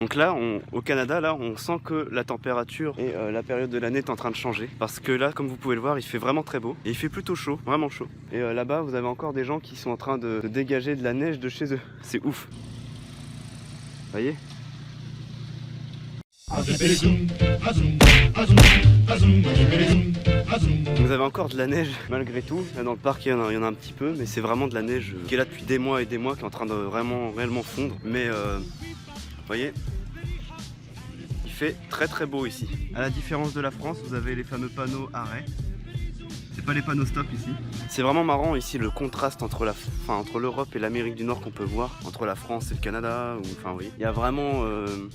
Donc là, au Canada, là, on sent que la température et la période de l'année est en train de changer. Parce que là, comme vous pouvez le voir, il fait vraiment très beau. Et il fait plutôt chaud, vraiment chaud. Et là-bas, vous avez encore des gens qui sont en train de dégager de la neige de chez eux. C'est ouf. Vous voyez ? Vous avez encore de la neige malgré tout. Là dans le parc il y en a un petit peu, mais c'est vraiment de la neige qui est là depuis des mois et des mois, qui est en train de réellement fondre. Mais vous voyez, il fait très beau ici. À la différence de la France, vous avez les fameux panneaux arrêt. C'est pas les panneaux stop ici. C'est vraiment marrant ici le contraste entre l'Europe et l'Amérique du Nord qu'on peut voir, entre la France et le Canada, enfin oui. Il y a vraiment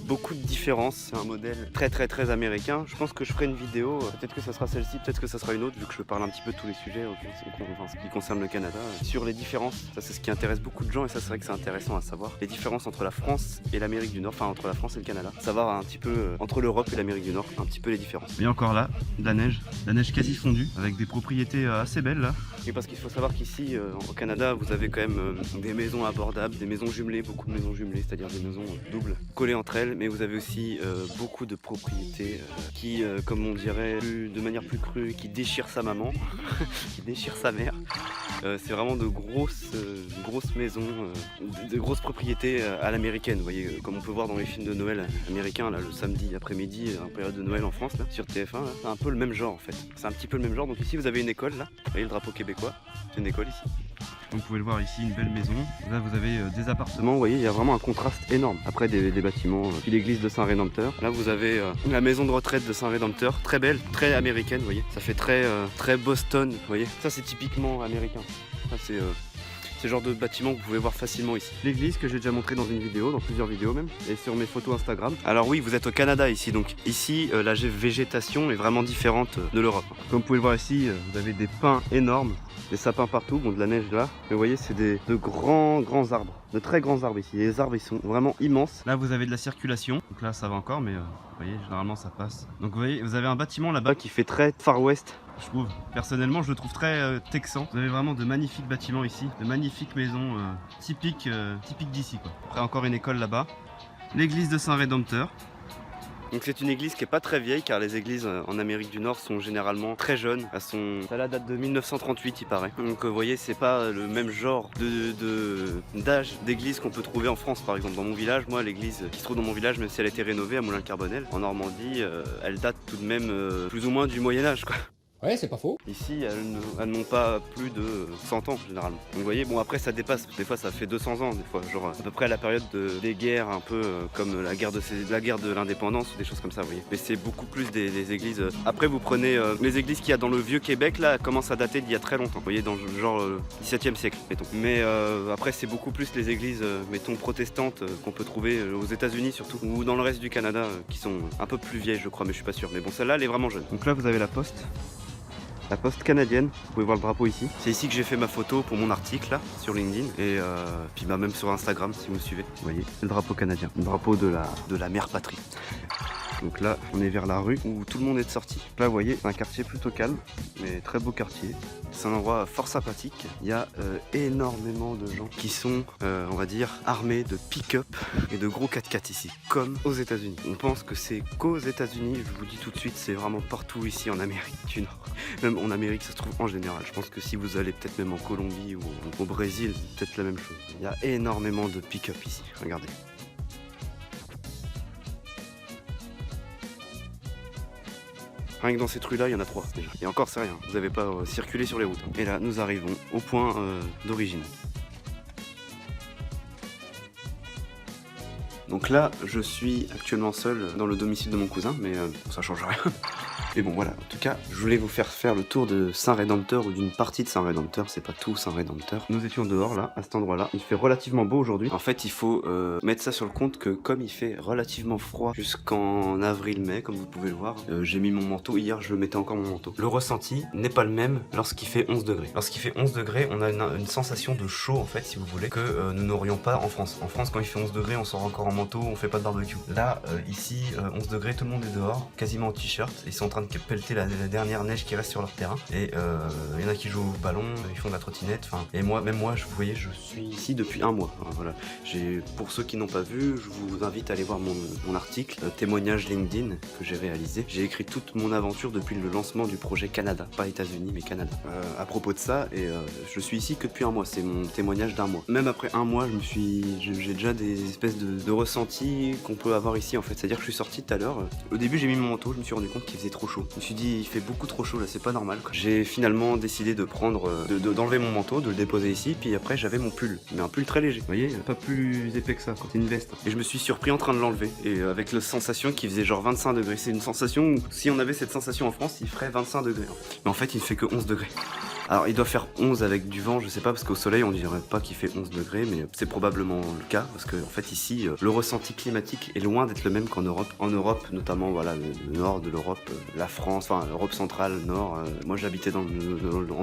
beaucoup de différences, c'est un modèle très américain. Je pense que je ferai une vidéo, peut-être que ça sera celle-ci, peut-être que ça sera une autre, vu que je parle un petit peu de tous les sujets, enfin, ce qui concerne le Canada, sur les différences. Ça c'est ce qui intéresse beaucoup de gens et ça c'est vrai que c'est intéressant à savoir. Les différences entre la France et l'Amérique du Nord, enfin entre la France et le Canada. Savoir un petit peu, entre l'Europe et l'Amérique du Nord, un petit peu les différences. Mais encore là, de la neige quasi fondue, avec des propriétés assez belles là. Et parce qu'il faut savoir qu'ici au Canada vous avez quand même des maisons abordables, des maisons jumelées, beaucoup de maisons jumelées, c'est-à-dire des maisons doubles collées entre elles, mais vous avez aussi beaucoup de propriétés qui, comme on dirait de manière plus crue, qui déchirent sa maman, qui déchirent sa mère. C'est vraiment de grosses maisons, de grosses propriétés à l'américaine, vous voyez, comme on peut voir dans les films de Noël américains, là, le samedi après-midi, en période de Noël en France, là, sur TF1, là, c'est un peu le même genre en fait. C'est un petit peu le même genre, donc ici vous avez une école, là, vous voyez le drapeau québécois, c'est une école ici. Vous pouvez le voir ici, une belle maison. Là vous avez des appartements, vous voyez, il y a vraiment un contraste énorme. Après des bâtiments, puis l'église de Saint-Rédempteur. Là vous avez la maison de retraite de Saint-Rédempteur, très belle, très américaine, vous voyez. Ça fait très Boston, vous voyez. Ça c'est typiquement américain. Ça c'est le genre de bâtiment que vous pouvez voir facilement ici. L'église que j'ai déjà montré dans une vidéo, dans plusieurs vidéos même, et sur mes photos Instagram. Alors oui, vous êtes au Canada ici, donc ici la végétation est vraiment différente de l'Europe. Comme vous pouvez le voir ici, vous avez des pins énormes, des sapins partout, bon de la neige là, mais vous voyez c'est de grands arbres, de très grands arbres ici. Les arbres ils sont vraiment immenses. Là vous avez de la circulation, donc là ça va encore, mais vous voyez généralement ça passe. Donc vous voyez, vous avez un bâtiment là-bas qui fait très Far West. Je trouve, personnellement je le trouve très texan. Vous avez vraiment de magnifiques bâtiments ici, de magnifiques maisons typiques d'ici quoi. Après encore une école là-bas, l'église de Saint-Rédempteur. Donc c'est une église qui est pas très vieille car les églises en Amérique du Nord sont généralement très jeunes. Ça date de 1938 il paraît. Donc vous voyez c'est pas le même genre d'âge d'église qu'on peut trouver en France par exemple. Dans mon village, moi l'église qui se trouve dans mon village, même si elle a été rénovée à Moulins-le-Carbonel en Normandie, elle date tout de même plus ou moins du Moyen-Âge quoi. Ouais, c'est pas faux. Ici, elles n'ont pas plus de 100 ans généralement. Donc vous voyez, bon après ça dépasse, des fois ça fait 200 ans, des fois, genre à peu près à la période des guerres, un peu comme la guerre de l'indépendance ou des choses comme ça, vous voyez. Mais c'est beaucoup plus des églises. Après vous prenez les églises qu'il y a dans le vieux Québec, là, elles commencent à dater d'il y a très longtemps, vous voyez, dans le genre 17e siècle, mettons. Mais après c'est beaucoup plus les églises, mettons, protestantes qu'on peut trouver aux États-Unis surtout, ou dans le reste du Canada, qui sont un peu plus vieilles je crois, mais je suis pas sûr. Mais bon, celle-là elle est vraiment jeune. Donc là vous avez la poste. La poste canadienne, vous pouvez voir le drapeau ici. C'est ici que j'ai fait ma photo pour mon article là, sur LinkedIn et puis même sur Instagram si vous me suivez. Vous voyez, c'est le drapeau canadien, le drapeau de la mère patrie. Donc là, on est vers la rue où tout le monde est sorti. Là, vous voyez, c'est un quartier plutôt calme, mais très beau quartier. C'est un endroit fort sympathique. Il y a énormément de gens qui sont, on va dire, armés de pick-up et de gros 4x4 ici, comme aux États-Unis. On pense que c'est qu'aux États-Unis, je vous dis tout de suite, c'est vraiment partout ici en Amérique du Nord. Même en Amérique, ça se trouve en général. Je pense que si vous allez peut-être même en Colombie ou au Brésil, c'est peut-être la même chose. Il y a énormément de pick-up ici, regardez. Rien que dans cette rue-là, il y en a 3 déjà. Et encore, c'est rien. Vous n'avez pas circulé sur les routes. Et là, nous arrivons au point d'origine. Donc là, je suis actuellement seul dans le domicile de mon cousin, mais ça change rien. Et bon voilà, en tout cas, je voulais vous faire le tour de Saint-Rédempteur ou d'une partie de Saint-Rédempteur, c'est pas tout Saint-Rédempteur. Nous étions dehors là, à cet endroit-là. Il fait relativement beau aujourd'hui. En fait, il faut mettre ça sur le compte que comme il fait relativement froid jusqu'en avril-mai, comme vous pouvez le voir, j'ai mis mon manteau, hier je mettais encore mon manteau. Le ressenti n'est pas le même lorsqu'il fait 11 degrés. Lorsqu'il fait 11 degrés, on a une sensation de chaud en fait, si vous voulez, que nous n'aurions pas en France. En France, quand il fait 11 degrés, on sort encore en manteau, on fait pas de barbecue. Là, ici, 11 degrés, tout le monde est dehors, quasiment en t-shirt, ils sont en train de de pelleter la dernière neige qui reste sur leur terrain. Et il y en a qui jouent au ballon, ils font de la trottinette. Et moi, même moi, vous voyez, je suis ici depuis un mois. Voilà. Pour ceux qui n'ont pas vu, je vous invite à aller voir mon article, témoignage LinkedIn que j'ai réalisé. J'ai écrit toute mon aventure depuis le lancement du projet Canada, pas États-Unis mais Canada. À propos de ça, et je suis ici que depuis un mois, c'est mon témoignage d'un mois. Même après un mois, j'ai déjà des espèces de ressentis qu'on peut avoir ici en fait. C'est-à-dire que je suis sorti tout à l'heure. Au début, j'ai mis mon manteau, je me suis rendu compte qu'il faisait trop chaud. Je me suis dit, il fait beaucoup trop chaud là, c'est pas normal. J'ai finalement décidé de prendre, d'enlever mon manteau, de le déposer ici, puis après j'avais mon pull, mais un pull très léger. Vous voyez, pas plus épais que ça, c'est une veste. Et je me suis surpris en train de l'enlever, et avec la sensation qui faisait genre 25 degrés. C'est une sensation où, si on avait cette sensation en France, il ferait 25 degrés. Mais en fait, il ne fait que 11 degrés. Alors il doit faire 11 avec du vent, je sais pas, parce qu'au soleil on dirait pas qu'il fait 11 degrés, mais c'est probablement le cas, parce que en fait ici, le ressenti climatique est loin d'être le même qu'en Europe. En Europe, notamment voilà, le nord de l'Europe, la France, enfin l'Europe centrale, nord, moi j'habitais en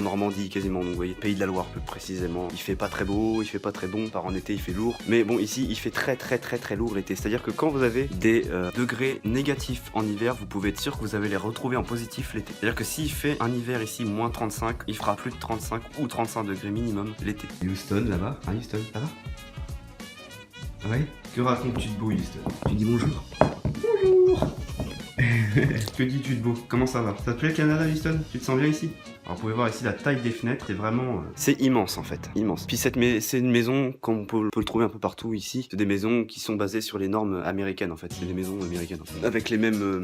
Normandie quasiment, donc vous voyez, Pays de la Loire plus précisément. Il fait pas très beau, il fait pas très bon, par en été il fait lourd, mais bon ici il fait très lourd l'été, c'est-à-dire que quand vous avez des degrés négatifs en hiver, vous pouvez être sûr que vous allez les retrouver en positif l'été. C'est-à-dire que s'il fait un hiver ici moins 35, il fera plus de 35 ou 35 degrés minimum l'été. Houston là-bas, hein Houston, ça va? Ouais. Que racontes-tu de beau Houston? Tu dis bonjour. Bonjour. Que dis-tu de beau? Comment ça va? Ça te plaît le Canada Houston? Tu te sens bien ici? Alors vous pouvez voir ici la taille des fenêtres, c'est vraiment... C'est immense en fait, immense. Puis c'est une maison, comme on peut le trouver un peu partout ici, c'est des maisons qui sont basées sur les normes américaines en fait, c'est des maisons américaines. En fait. Avec les mêmes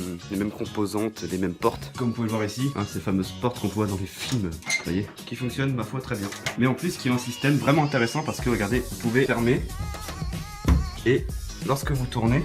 composantes, les mêmes portes. Comme vous pouvez le voir ici, hein, ces fameuses portes qu'on voit dans les films, vous voyez, qui fonctionnent ma foi très bien. Mais en plus, qui a un système vraiment intéressant parce que regardez, vous pouvez fermer et lorsque vous tournez,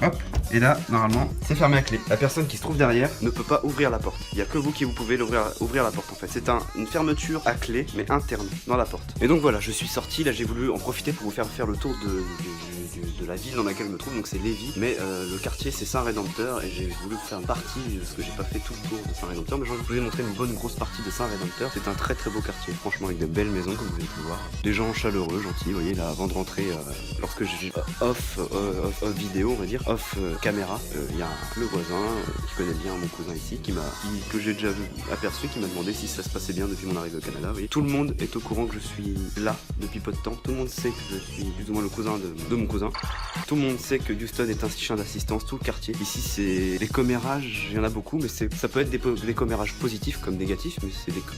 hop, et là, normalement, c'est fermé à clé. La personne qui se trouve derrière ne peut pas ouvrir la porte. Il n'y a que vous qui pouvez ouvrir la porte en fait. C'est une fermeture à clé, mais interne, dans la porte. Et donc voilà, je suis sorti, là j'ai voulu en profiter pour vous faire le tour de la ville dans laquelle je me trouve, donc c'est Lévis. Mais le quartier c'est Saint-Rédempteur, et j'ai voulu faire une partie, parce que j'ai pas fait tout le tour de Saint-Rédempteur, mais je vous ai montré une bonne grosse partie de Saint-Rédempteur. C'est un très beau quartier, franchement, avec de belles maisons, comme vous avez pu voir. Des gens chaleureux, gentils, vous voyez, là, avant de rentrer, lorsque j'ai off vidéo, on va dire, off caméra, il y a le voisin qui connaît bien mon cousin ici, que j'ai déjà aperçu, qui m'a demandé si ça se passait bien depuis mon arrivée au Canada. Vous voyez, tout le monde est au courant que je suis là depuis peu de temps. Tout le monde sait que je suis plus ou moins le cousin de mon cousin. Tout le monde sait que Houston est un chien d'assistance, tout le quartier. Ici, c'est des commérages, il y en a beaucoup, mais ça peut être des commérages positifs comme négatifs, mais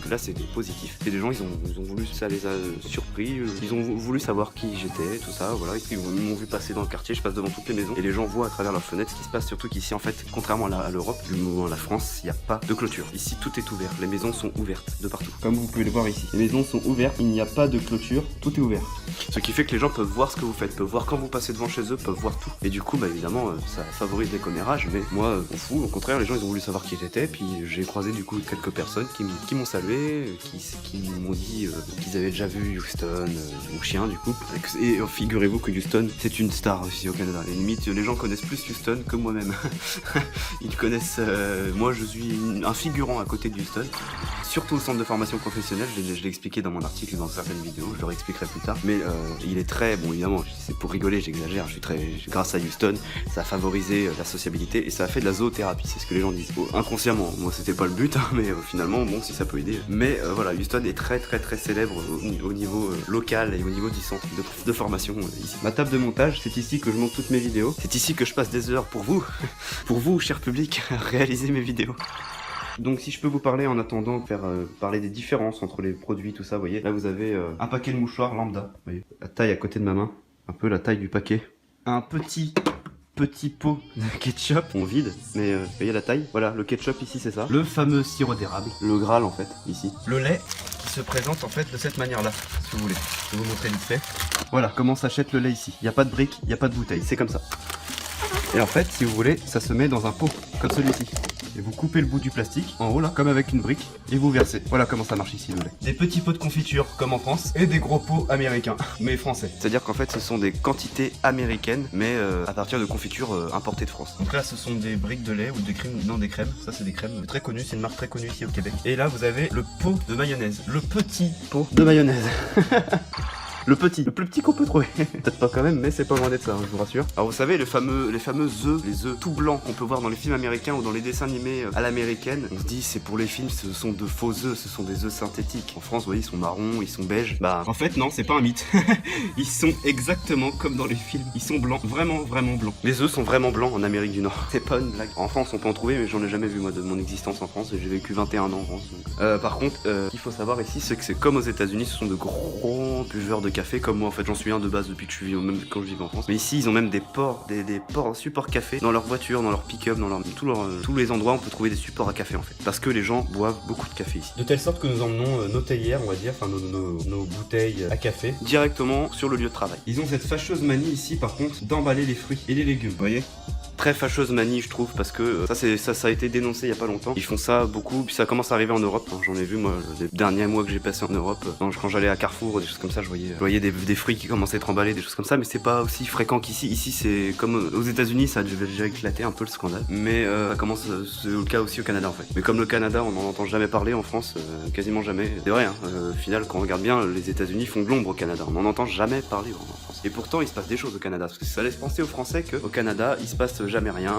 là, c'est des positifs. Et les gens, ils ont voulu, ça les a surpris, ils ont voulu savoir qui j'étais, tout ça, voilà. Ils m'ont vu passer dans le quartier, je passe devant toutes les maisons, et les gens voient à travers leurs fenêtres ce qui se passe, surtout qu'ici, en fait, contrairement à l'Europe, à la France, il n'y a pas de clôture. Ici, tout est ouvert, les maisons sont ouvertes de partout. Comme vous pouvez le voir ici, les maisons sont ouvertes, il n'y a pas de clôture, tout est ouvert. Ce qui fait que les gens peuvent voir ce que vous faites, peuvent voir quand vous passez devant chez eux, peuvent voir tout. Et du coup, bah évidemment, ça favorise les commérages, mais moi, on fout. Au contraire, les gens, ils ont voulu savoir qui j'étais, puis j'ai croisé du coup quelques personnes qui m'ont salué, qui m'ont dit qu'ils avaient déjà vu Houston, mon chien du coup. Et figurez-vous que Houston, c'est une star ici au Canada. Et limite, les gens connaissent plus Houston que moi-même. Ils connaissent... moi, je suis un figurant à côté de Houston, surtout au centre de formation professionnelle. Je l'ai expliqué dans mon article, dans certaines vidéos, je le réexpliquerai plus tard. Mais il est très... Bon, évidemment, c'est pour rigoler, j'exagère. Grâce à Houston, ça a favorisé la sociabilité et ça a fait de la zoothérapie, c'est ce que les gens disent. Inconsciemment, moi c'était pas le but, hein, mais finalement, bon, si ça peut aider. Mais voilà, Houston est très célèbre au niveau local et au niveau du centre de formation ici. Ma table de montage, c'est ici que je monte toutes mes vidéos. C'est ici que je passe des heures pour vous, cher public, à réaliser mes vidéos. Donc si je peux vous parler en attendant, parler des différences entre les produits, tout ça, vous voyez. Là vous avez un paquet de mouchoirs lambda, vous voyez. La taille à côté de ma main, un peu la taille du paquet. Un petit pot de ketchup, on vide, mais vous voyez la taille. Voilà, le ketchup ici c'est ça. Le fameux sirop d'érable, le Graal en fait, ici. Le lait qui se présente en fait de cette manière-là, si vous voulez. Je vais vous montrer vite fait. Voilà comment s'achète le lait ici. Il n'y a pas de brique, il n'y a pas de bouteille, c'est comme ça. Et en fait, si vous voulez, ça se met dans un pot, comme celui-ci. Et vous coupez le bout du plastique, en haut là, comme avec une brique, et vous versez. Voilà comment ça marche ici le lait. Des petits pots de confiture, comme en France, et des gros pots américains, mais français. C'est-à-dire qu'en fait, ce sont des quantités américaines, mais à partir de confitures importées de France. Donc là, ce sont des briques de lait ou des crèmes, non des crèmes. Ça, c'est des crèmes très connues, c'est une marque très connue ici au Québec. Et là, vous avez le pot de mayonnaise, le petit pot de mayonnaise. Le plus petit qu'on peut trouver. Peut-être pas quand même, mais c'est pas loin d'être ça, hein, je vous rassure. Alors vous savez, les fameux œufs, les œufs tout blancs qu'on peut voir dans les films américains ou dans les dessins animés à l'américaine, on se dit c'est pour les films, ce sont de faux œufs, ce sont des œufs synthétiques. En France, vous voyez, ils sont marrons, ils sont beiges. Bah, en fait, non, c'est pas un mythe. Ils sont exactement comme dans les films. Ils sont blancs, vraiment, vraiment blancs. Les œufs sont vraiment blancs en Amérique du Nord. C'est pas une blague. En France, on peut en trouver, mais j'en ai jamais vu moi de mon existence en France. J'ai vécu 21 ans en France. Donc. Par contre, ce qu'il faut savoir ici, c'est que c'est comme aux États-Unis, ce sont de gros buveurs de café, comme moi en fait. J'en suis un de base depuis que je vis, même quand je vivais en France. Mais ici, ils ont même des supports café dans leur voiture, dans leur pick-up, dans tous les endroits, on peut trouver des supports à café en fait. Parce que les gens boivent beaucoup de café ici. De telle sorte que nous emmenons nos théières, on va dire, enfin nos bouteilles à café directement sur le lieu de travail. Ils ont cette fâcheuse manie ici, par contre, d'emballer les fruits et les légumes. Vous voyez ? Très fâcheuse manie, je trouve, parce que ça a été dénoncé il y a pas longtemps. Ils font ça beaucoup, puis ça commence à arriver en Europe. Hein. J'en ai vu moi les derniers mois que j'ai passé en Europe. Quand j'allais à Carrefour, des choses comme ça, je voyais des fruits qui commençaient à être emballés, des choses comme ça, mais c'est pas aussi fréquent qu'ici. Ici, c'est comme aux États-Unis, ça a déjà éclaté un peu le scandale, mais ça commence, c'est le cas aussi au Canada en fait. Mais comme le Canada, on n'en entend jamais parler en France, quasiment jamais. C'est vrai, hein, au final, quand on regarde bien, les États-Unis font de l'ombre au Canada. On n'en entend jamais parler en France. Et pourtant, il se passe des choses au Canada, parce que ça laisse penser aux Français qu'au Canada, il se passe jamais rien.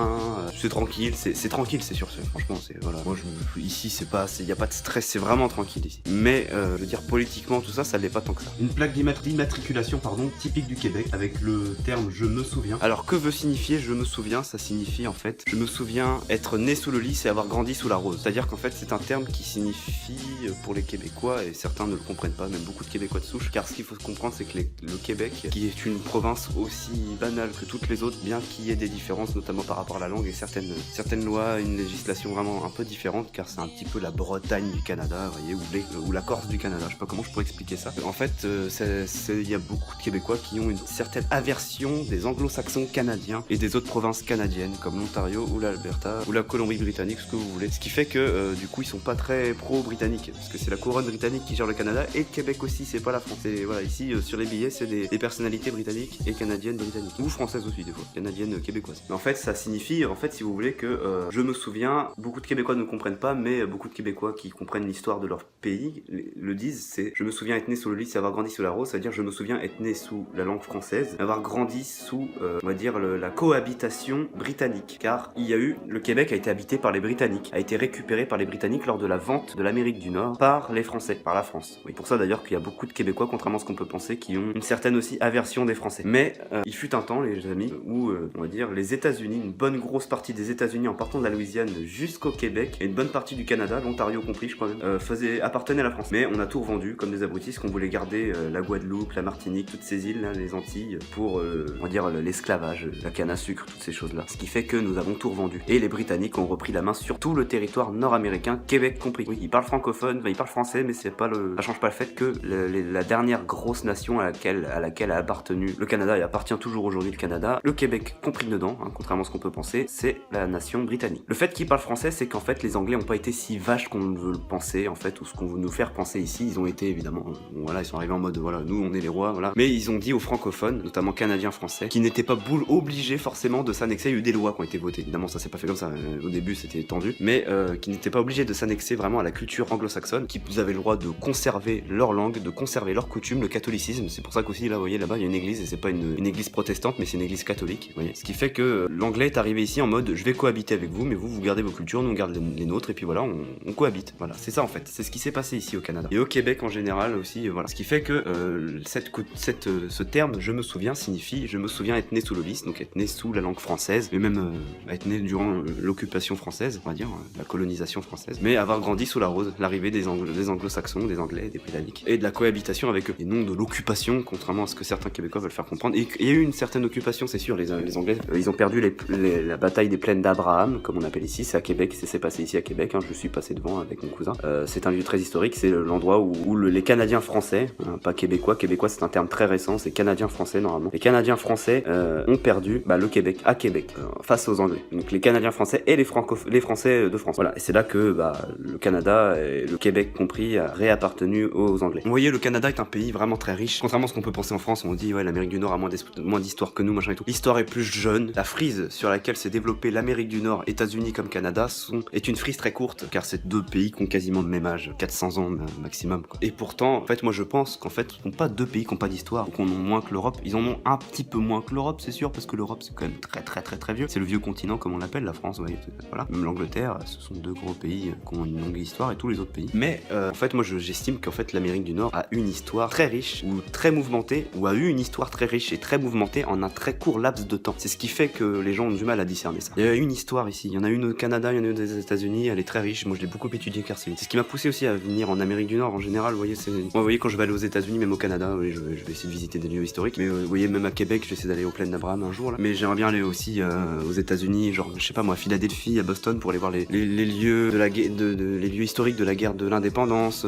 C'est tranquille, c'est tranquille, c'est sûr. Franchement, c'est voilà. Moi, ici, il y a pas de stress, c'est vraiment tranquille ici. Mais je veux dire politiquement, tout ça, ça l'est pas tant que ça. Une plaque d'immatriculation, typique du Québec, avec le terme je me souviens. Alors que veut signifier je me souviens? Ça signifie en fait je me souviens être né sous le lys et avoir grandi sous la rose. C'est-à-dire qu'en fait, c'est un terme qui signifie pour les Québécois, et certains ne le comprennent pas, même beaucoup de Québécois de souche, car ce qu'il faut comprendre, c'est que le Québec, qui est une province aussi banale que toutes les autres, bien qu'il y ait des différences, notamment par rapport à la langue et certaines lois, une législation vraiment un peu différente, car c'est un petit peu la Bretagne du Canada, vous voyez, ou la Corse du Canada, je sais pas comment je pourrais expliquer ça. En fait, il y a beaucoup de Québécois qui ont une certaine aversion des anglo-saxons canadiens et des autres provinces canadiennes, comme l'Ontario ou l'Alberta ou la Colombie-Britannique, ce que vous voulez. Ce qui fait que du coup, ils sont pas très pro-britanniques, parce que c'est la couronne britannique qui gère le Canada, et le Québec aussi, c'est pas la France. Et voilà, ici, sur les billets, c'est des personnalités britanniques et canadiennes britanniques, ou françaises aussi des fois, canadiennes québécoises. Mais en fait, ça signifie, si vous voulez, que je me souviens, beaucoup de Québécois ne comprennent pas, mais beaucoup de Québécois qui comprennent l'histoire de leur pays le disent, c'est je me souviens être né sous le lys et avoir grandi sous la rose, c'est-à-dire je me souviens être né sous la langue française, avoir grandi sous, on va dire, la cohabitation britannique, car le Québec a été habité par les Britanniques, a été récupéré par les Britanniques lors de la vente de l'Amérique du Nord par les Français, par la France. Oui, pour ça d'ailleurs qu'il y a beaucoup de Québécois, contrairement à ce qu'on peut penser, qui ont une certaine aussi aversion des Français. Mais il fut un temps, les amis, où, on va dire, les États-Unis, une bonne grosse partie des États-Unis en partant de la Louisiane jusqu'au Québec, et une bonne partie du Canada, l'Ontario compris, je crois même, appartenait à la France. Mais on a tout revendu comme des abrutis, parce qu'on voulait garder la Guadeloupe, la Martinique, toutes ces îles, là, les Antilles, pour, on va dire, l'esclavage, la canne à sucre, toutes ces choses-là. Ce qui fait que nous avons tout revendu. Et les Britanniques ont repris la main sur tout le territoire nord-américain, Québec compris. Oui, ils parlent francophone, ils parlent français, mais ça change pas le fait que la dernière grosse nation à laquelle a appartenu le Canada, et appartient toujours aujourd'hui le Canada, le Québec compris dedans, hein, contrairement à ce qu'on peut penser, c'est la nation britannique. Le fait qu'ils parlent français, c'est qu'en fait les Anglais n'ont pas été si vaches qu'on veut le penser, en fait, ou ce qu'on veut nous faire penser ici. Ils ont été évidemment, voilà, ils sont arrivés en mode voilà, nous on est les rois, voilà. Mais ils ont dit aux francophones, notamment canadiens français, qui n'étaient pas obligés forcément de s'annexer. Il y a eu des lois qui ont été votées, évidemment ça s'est pas fait comme ça, au début c'était tendu, mais qui n'étaient pas obligés de s'annexer vraiment à la culture anglo-saxonne, qui avaient le droit de conserver leur langue, de conserver leurs coutumes, le catholicisme. C'est pour ça qu'aussi là, vous voyez là-bas il y a une église, et c'est pas une église protestante, mais c'est une église catholique, vous voyez. Ce qui fait que l'anglais est arrivé ici en mode je vais cohabiter avec vous, mais vous gardez vos cultures, nous on garde les nôtres, et puis voilà, on cohabite. Voilà, c'est ça en fait, c'est ce qui s'est passé ici au Canada. Et au Québec en général aussi, voilà. Ce qui fait que ce terme, je me souviens, signifie je me souviens être né sous le lys, donc être né sous la langue française, mais même être né durant l'occupation française, on va dire, la colonisation française, mais avoir grandi sous la rose, l'arrivée des anglo-saxons, des anglais, des britanniques, et de la cohabitation avec eux, et non de l'occupation, contrairement à ce que certains Québécois veulent faire comprendre. Et il y a eu une certaine occupation, c'est sûr, les Anglais, ils ont perdu la bataille des plaines d'Abraham, comme on appelle ici, c'est à Québec, c'est passé ici à Québec, hein, je suis passé devant avec mon cousin. C'est un lieu très historique, c'est l'endroit où les Canadiens français, hein, pas Québécois c'est un terme très récent, c'est Canadiens français normalement. Les Canadiens français ont perdu le Québec à Québec face aux Anglais. Donc les Canadiens français et les Français de France. Voilà, et c'est là que le Canada, et le Québec compris, a réappartenu aux Anglais. Vous voyez, le Canada est un pays vraiment très riche. Contrairement à ce qu'on peut penser en France, on dit dit ouais l'Amérique du Nord a moins d'histoire que nous, machin et tout. L'histoire est plus jeune. La frise sur laquelle s'est développée l'Amérique du Nord, États-Unis comme Canada, est une frise très courte, car c'est deux pays qui ont quasiment le même âge, 400 ans maximum, quoi. Et pourtant, en fait, moi je pense qu'en fait, ce sont pas deux pays qui n'ont pas d'histoire, ou qu'on en ont moins que l'Europe. Ils en ont un petit peu moins que l'Europe, c'est sûr, parce que l'Europe c'est quand même très vieux. C'est le vieux continent comme on l'appelle, la France, ouais, voilà. Même l'Angleterre, ce sont deux gros pays qui ont une longue histoire, et tous les autres pays. Mais en fait, moi j'estime qu'en fait l'Amérique du Nord a une histoire très riche, ou très mouvementée, ou a eu une histoire très riche et très mouvementée en un très court laps de temps. C'est ce qui fait que les gens ont du mal à discerner ça. Il y a une histoire ici, il y en a une au Canada, il y en a une des États-Unis, elle est très riche. Moi je l'ai beaucoup étudiée car c'est ce qui m'a poussé aussi à venir en Amérique du Nord en général. Vous voyez, moi, vous voyez, quand je vais aller aux États-Unis, même au Canada, oui, je vais essayer de visiter des lieux historiques. Mais vous voyez, même à Québec, je vais essayer d'aller aux plaines d'Abraham un jour là. Mais j'aimerais bien aller aussi aux États-Unis, genre je sais pas moi, à Philadelphie, à Boston, pour aller voir les lieux les lieux historiques de la guerre de l'indépendance,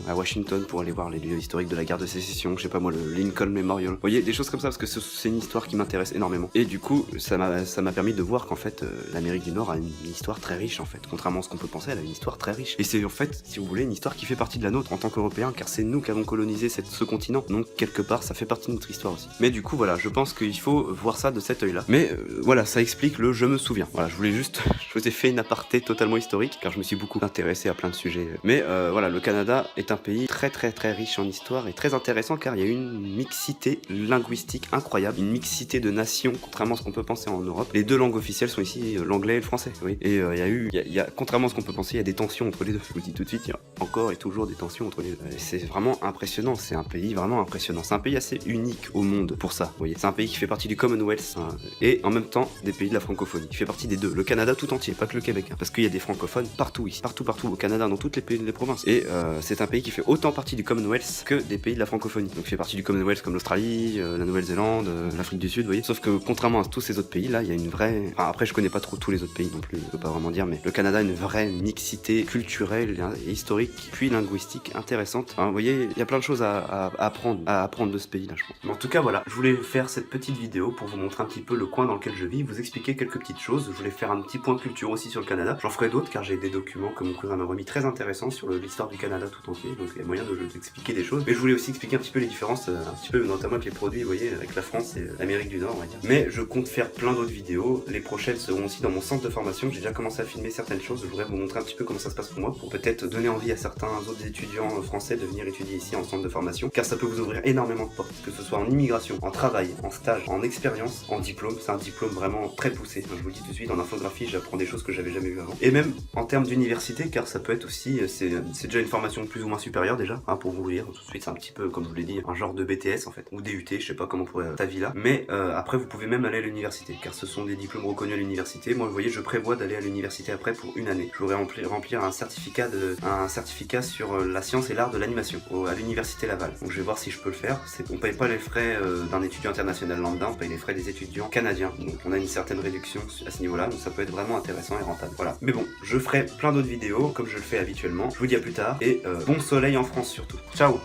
à Washington pour aller voir les lieux historiques de la guerre de sécession, je sais pas moi, le Lincoln Memorial. Vous voyez, des choses comme ça parce que c'est une histoire qui m'intéresse énormément. Et du coup, ça m'a permis de voir qu'en fait, l'Amérique du Nord a une histoire très riche en fait. Contrairement à ce qu'on peut penser, elle a une histoire très riche. Et c'est en fait, si vous voulez, une histoire qui fait partie de la nôtre en tant qu'Européens, car c'est nous qui avons colonisé ce continent. Donc quelque part, ça fait partie de notre histoire aussi. Mais du coup, voilà, je pense qu'il faut voir ça de cet œil-là. Mais voilà, ça explique le je me souviens. Voilà, je voulais juste, je vous ai fait une aparté totalement historique, car je me suis beaucoup intéressé à plein de sujets. Mais voilà, le Canada est un pays très riche en histoire et très intéressant, car il y a une mixité linguistique incroyable, une mixité de nations, contrairement à ce qu'on peut penser en Europe. Les deux langues officielles sont ici l'anglais et le français. Oui. Et il y a, contrairement à ce qu'on peut penser, il y a des tensions entre les deux. Je vous le dis tout de suite, il y a encore et toujours des tensions entre les deux. C'est vraiment impressionnant, c'est un pays vraiment impressionnant. C'est un pays assez unique au monde pour ça, vous voyez. C'est un pays qui fait partie du Commonwealth et en même temps des pays de la francophonie. Il fait partie des deux. Le Canada tout entier, pas que le Québec, parce qu'il y a des francophones partout ici, partout au Canada, dans toutes les provinces. Et c'est un pays qui fait autant partie du Commonwealth que des pays de la francophonie. Donc il fait partie du Commonwealth comme l'Australie, la Nouvelle-Zélande, l'Afrique du Sud, vous voyez. Sauf que contrairement à tous ces autres pays là, il y a une vraie... Enfin, après je connais pas trop tous les autres pays non plus, je peux pas vraiment dire, mais le Canada a une vraie mixité culturelle et historique, puis linguistique intéressante. Enfin, vous voyez, il y a plein de choses à apprendre de ce pays là, je pense. Mais en tout cas voilà, je voulais faire cette petite vidéo pour vous montrer un petit peu le coin dans lequel je vis, vous expliquer quelques petites choses. Je voulais faire un petit point culture aussi sur le Canada. J'en ferai d'autres car j'ai des documents que mon cousin m'a remis très intéressants sur l'histoire du Canada tout entier, donc il y a moyen de vous expliquer des choses. Mais je voulais aussi expliquer un petit peu les différences, un petit peu notamment avec les produits, vous voyez, avec la France et l'Amérique du Nord, on va dire. Mais je compte faire plein d'autres vidéos. Les prochaines seront aussi dans mon centre de formation. J'ai déjà commencé à filmer certaines choses. Je voudrais vous montrer un petit peu comment ça se passe pour moi, pour peut-être donner envie à certains autres étudiants français de venir étudier ici en centre de formation, car ça peut vous ouvrir énormément de portes, que ce soit en immigration, en travail, en stage, en expérience, en diplôme. C'est un diplôme vraiment très poussé. Je vous le dis tout de suite, en infographie, j'apprends des choses que j'avais jamais vues avant. Et même en termes d'université, car ça peut être aussi, c'est déjà une formation plus ou moins supérieure déjà, hein, pour vous dire tout de suite, c'est un petit peu, comme je vous l'ai dit, un genre de BTS en fait, ou DUT, je sais pas comment on pourrait ta vie là. Mais après, vous pouvez même aller à l'université, car ce sont des diplômes reconnus à l'université. Moi, vous voyez, je prévois d'aller à l'université après pour une année. Je voudrais remplir un certificat sur la science et l'art de l'animation à l'université Laval. Donc je vais voir si je peux le faire. On paye pas les frais d'un étudiant international lambda, on paye les frais des étudiants canadiens. Donc on a une certaine réduction à ce niveau-là, donc ça peut être vraiment intéressant et rentable. Voilà. Mais bon, je ferai plein d'autres vidéos comme je le fais habituellement. Je vous dis à plus tard et bon soleil en France surtout. Ciao.